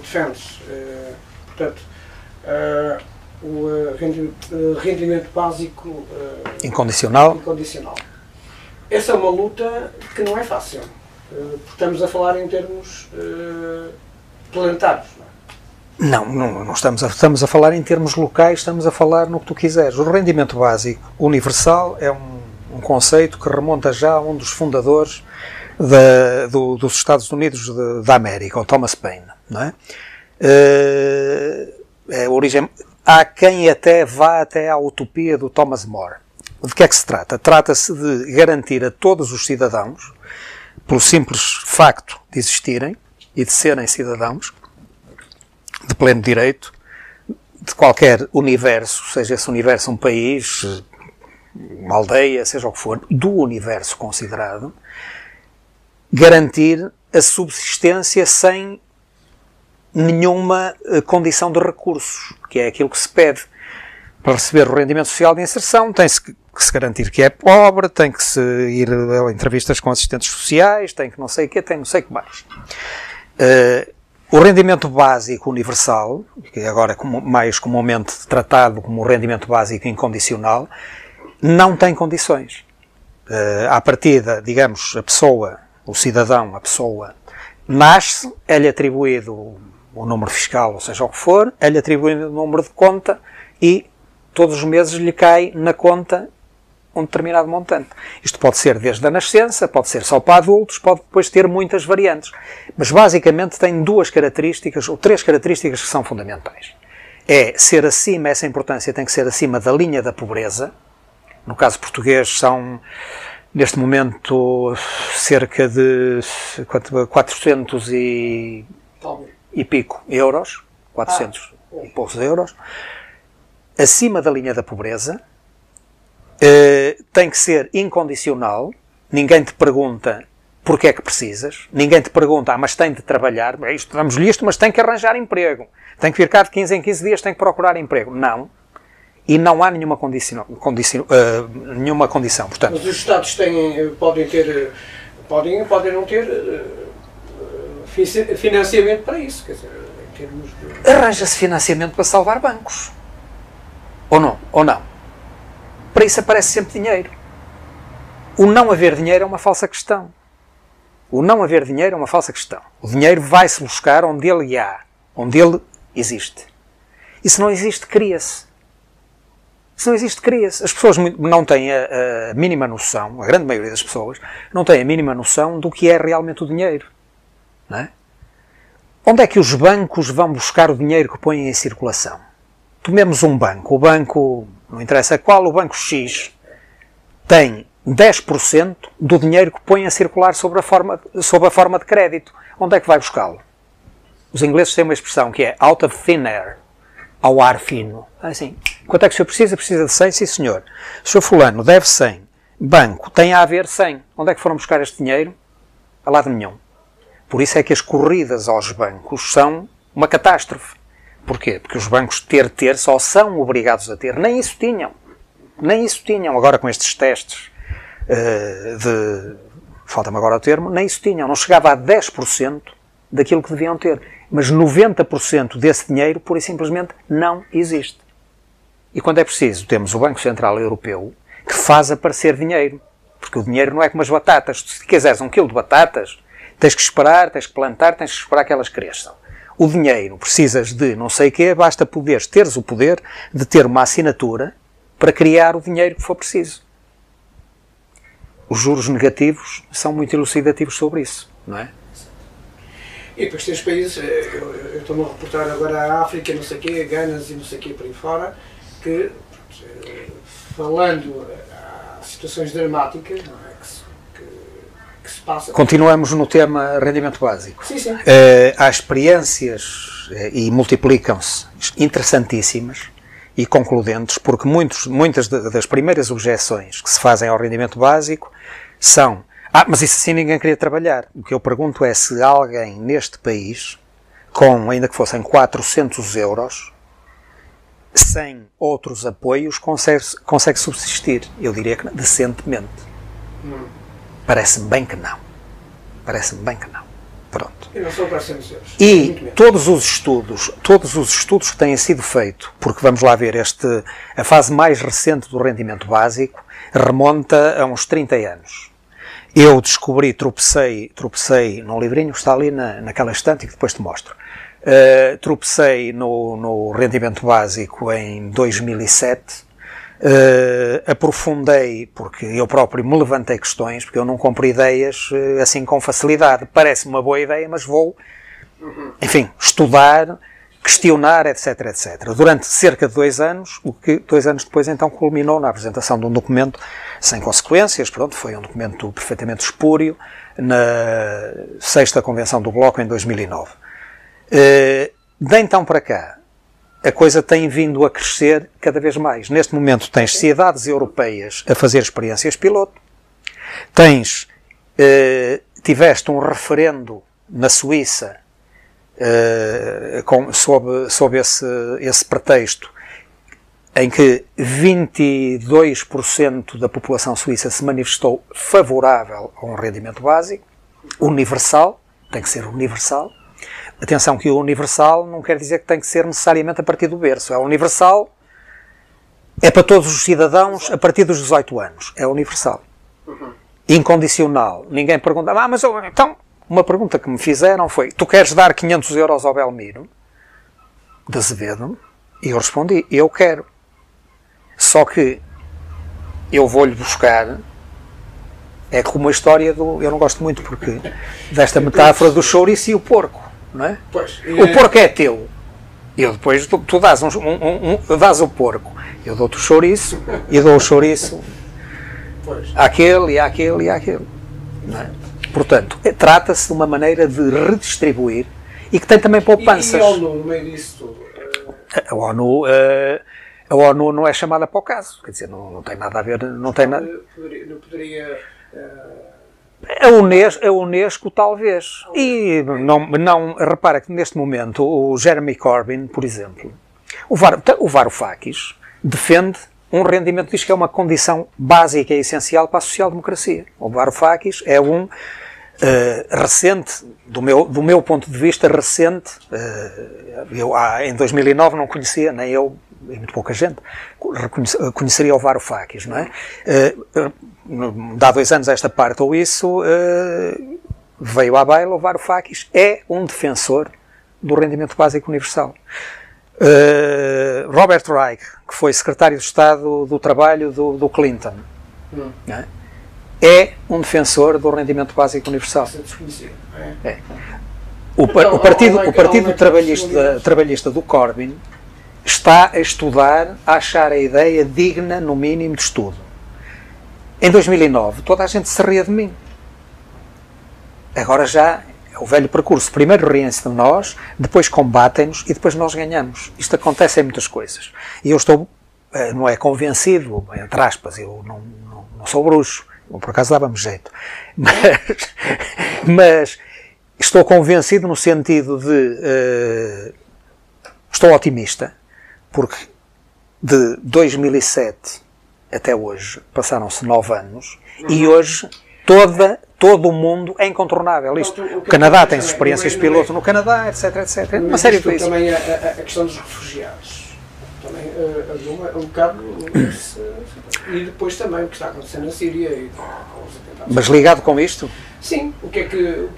defende-se, portanto, o rendimento básico incondicional. Essa é uma luta que não é fácil, porque estamos a falar em termos planetários. Não estamos a falar em termos locais, estamos a falar no que tu quiseres. O rendimento básico universal é um conceito que remonta já a um dos fundadores dos Estados Unidos da América, o Thomas Paine, não é? A origem, há quem até vá até à utopia do Thomas More. De que é que se trata? Trata-se de garantir a todos os cidadãos, pelo simples facto de existirem e de serem cidadãos, de pleno direito, de qualquer universo, seja esse universo um país, uma aldeia, seja o que for, do universo considerado, garantir a subsistência sem nenhuma condição de recursos, que é aquilo que se pede. Para receber o rendimento social de inserção, tem-se que se garantir que é pobre, tem que se ir a entrevistas com assistentes sociais, tem que não sei o quê, tem não sei o que mais. O rendimento básico universal, que é agora mais comumente tratado como o rendimento básico incondicional, não tem condições. À partida, digamos, a pessoa, o cidadão, a pessoa, nasce, é-lhe atribuído o número fiscal, ou seja o que for, é-lhe atribuído o número de conta e todos os meses lhe cai na conta um determinado montante. Isto pode ser desde a nascença, pode ser só para adultos, pode depois ter muitas variantes. Mas basicamente tem duas características, ou três características que são fundamentais. É ser acima, essa importância tem que ser acima da linha da pobreza. No caso português são, neste momento, cerca de 400 e pico euros, 400 e poucos euros. Acima da linha da pobreza, tem que ser incondicional, ninguém te pergunta porque é que precisas, ninguém te pergunta, mas tem de trabalhar, damos-lhe isto, mas tem que arranjar emprego, tem que vir cá de 15 em 15 dias, tem que procurar emprego. Não. E não há nenhuma condição. Portanto, mas os Estados podem não ter financiamento para isso, quer dizer, em termos de... Arranja-se financiamento para salvar bancos. Ou não? Ou não? Para isso aparece sempre dinheiro. O não haver dinheiro é uma falsa questão. O não haver dinheiro é uma falsa questão. O dinheiro vai-se buscar onde ele há, onde ele existe. E se não existe, cria-se. Se não existe, cria-se. As pessoas não têm a mínima noção, a grande maioria das pessoas, não têm a mínima noção do que é realmente o dinheiro. Não é? Onde é que os bancos vão buscar o dinheiro que põem em circulação? Tomemos um banco. O banco, não interessa qual, o banco X tem 10% do dinheiro que põe a circular sob a forma de crédito. Onde é que vai buscá-lo? Os ingleses têm uma expressão que é out of thin air, ao ar fino. Assim, quanto é que o senhor precisa? Precisa de 100? Sim, senhor. O senhor fulano deve 100. Banco tem a haver 100. Onde é que foram buscar este dinheiro? A lado nenhum. Por isso é que as corridas aos bancos são uma catástrofe. Porquê? Porque os bancos ter só são obrigados a ter. Nem isso tinham. Nem isso tinham. Agora com estes testes falta-me agora o termo, nem isso tinham. Não chegava a 10% daquilo que deviam ter. Mas 90% desse dinheiro, pura e simplesmente, não existe. E quando é preciso, temos o Banco Central Europeu que faz aparecer dinheiro. Porque o dinheiro não é como as batatas. Se quiseres 1 quilo de batatas, tens que esperar, tens que plantar, tens que esperar que elas cresçam. O dinheiro, precisas de não sei o quê, basta teres o poder de ter uma assinatura para criar o dinheiro que for preciso. Os juros negativos são muito elucidativos sobre isso, não é? E depois tens países, eu estou-me a reportar agora a África, não sei o quê, Ganas e não sei o quê por aí fora, que, falando, há situações dramáticas, não é? Que se passa. Continuamos no tema rendimento básico. Sim, sim. Há experiências e multiplicam-se interessantíssimas e concludentes, porque muitas das primeiras objeções que se fazem ao rendimento básico são: mas isso assim ninguém queria trabalhar. O que eu pergunto é se alguém neste país, com, ainda que fossem 400 euros, sem outros apoios, consegue subsistir. Eu diria que decentemente. Parece-me bem que não. Parece-me bem que não. Pronto. E não são para 600 euros. E todos os estudos que têm sido feitos, porque vamos lá ver, a fase mais recente do rendimento básico remonta a uns 30 anos. Eu descobri, tropecei num livrinho que está ali naquela estante e que depois te mostro. Tropecei no rendimento básico em 2007, aprofundei, porque eu próprio me levantei questões, porque eu não compro ideias assim com facilidade. Parece-me uma boa ideia, mas vou, enfim, estudar, questionar, etc, etc. Durante cerca de 2 anos, o que 2 anos depois então culminou na apresentação de um documento sem consequências. Pronto, foi um documento perfeitamente espúrio, na 6ª Convenção do Bloco em 2009. De então para cá, a coisa tem vindo a crescer cada vez mais. Neste momento tens sociedades europeias a fazer experiências piloto, tiveste um referendo na Suíça sob esse pretexto, em que 22% da população suíça se manifestou favorável a um rendimento básico, universal, tem que ser universal. Atenção que o universal não quer dizer que tem que ser necessariamente a partir do berço. É universal, é para todos os cidadãos a partir dos 18 anos. É universal. Incondicional. Ninguém pergunta, mas então, uma pergunta que me fizeram foi, tu queres dar 500 euros ao Belmiro de Azevedo? E eu respondi, eu quero. Só que eu vou-lhe buscar. É como a história eu não gosto muito porque desta metáfora do chouriço e o porco, não é? Pois, o porco é teu. Eu depois, tu dás dás o porco. Eu dou-te o chouriço e dou o chouriço àquele e àquele e àquele. Não é? Portanto, trata-se de uma maneira de redistribuir e que tem também poupanças. E a ONU no meio disso tudo? A ONU não é chamada para o caso. Quer dizer, não tem nada a ver. Não poderia... A Unesco talvez. E não repara que neste momento o Jeremy Corbyn, por exemplo, o Varoufakis defende um rendimento, diz que é uma condição básica e essencial para a social-democracia. O Varoufakis é um recente, do meu ponto de vista, recente. Eu em 2009 não conhecia, nem eu, e muito pouca gente, conheceria o Varoufakis, não é? Há 2 anos esta parte ou isso, veio à baila. O Varoufakis é um defensor do rendimento básico universal. Robert Reich, que foi secretário de Estado do Trabalho do Clinton, é um defensor do rendimento básico universal. É. O Partido Trabalhista do Corbyn está a estudar, a achar a ideia digna, no mínimo, de estudo. Em 2009, toda a gente se ria de mim. Agora já é o velho percurso. Primeiro riem-se de nós, depois combatem-nos e depois nós ganhamos. Isto acontece em muitas coisas. E eu estou, não é convencido, entre aspas, eu não sou bruxo, eu por acaso dava-me jeito. Mas estou convencido no sentido de... estou otimista, porque de 2007 até hoje passaram-se 9 anos e hoje todo o mundo é incontornável. O Canadá tem experiências piloto no Canadá, etc, etc. Uma série de países. Também a questão dos refugiados. Também um bocado... E depois também o que está acontecendo na Síria e com os atentados. Mas ligado com isto? Sim, o que é que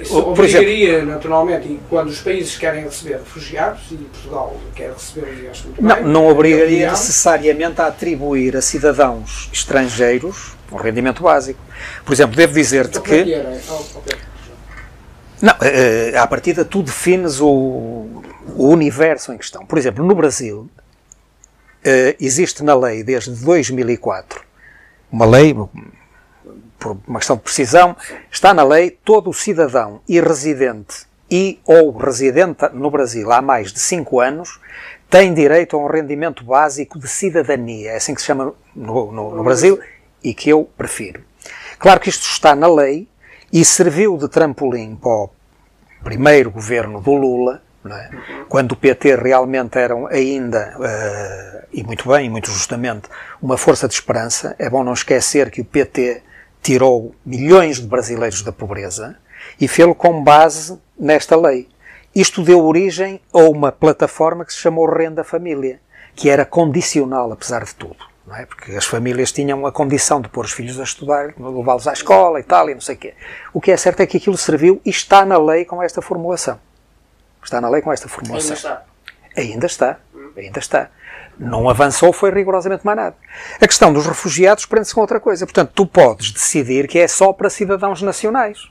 isso obrigaria, exemplo, naturalmente, e quando os países querem receber refugiados, e Portugal quer recebê-los, e acho muito bem, não obrigaria necessariamente a atribuir a cidadãos estrangeiros um rendimento básico. Por exemplo, devo dizer-te que... Não, à partida tu defines o universo em questão. Por exemplo, no Brasil, existe na lei desde 2004, uma lei... por uma questão de precisão, está na lei, todo o cidadão e residente ou residente no Brasil há mais de 5 anos tem direito a um rendimento básico de cidadania. É assim que se chama no Brasil e que eu prefiro. Claro que isto está na lei e serviu de trampolim para o primeiro governo do Lula, não é? Quando o PT realmente era ainda, e muito bem, e muito justamente, uma força de esperança. É bom não esquecer que o PT tirou milhões de brasileiros da pobreza e fê-lo com base nesta lei. Isto deu origem a uma plataforma que se chamou Renda Família, que era condicional, apesar de tudo. Não é? Porque as famílias tinham a condição de pôr os filhos a estudar, levá-los à escola e tal, e não sei o quê. O que é certo é que aquilo serviu e está na lei com esta formulação. Está na lei com esta formulação. Ainda está. Ainda está. Não avançou, foi rigorosamente mais nada. A questão dos refugiados prende-se com outra coisa. Portanto, tu podes decidir que é só para cidadãos nacionais.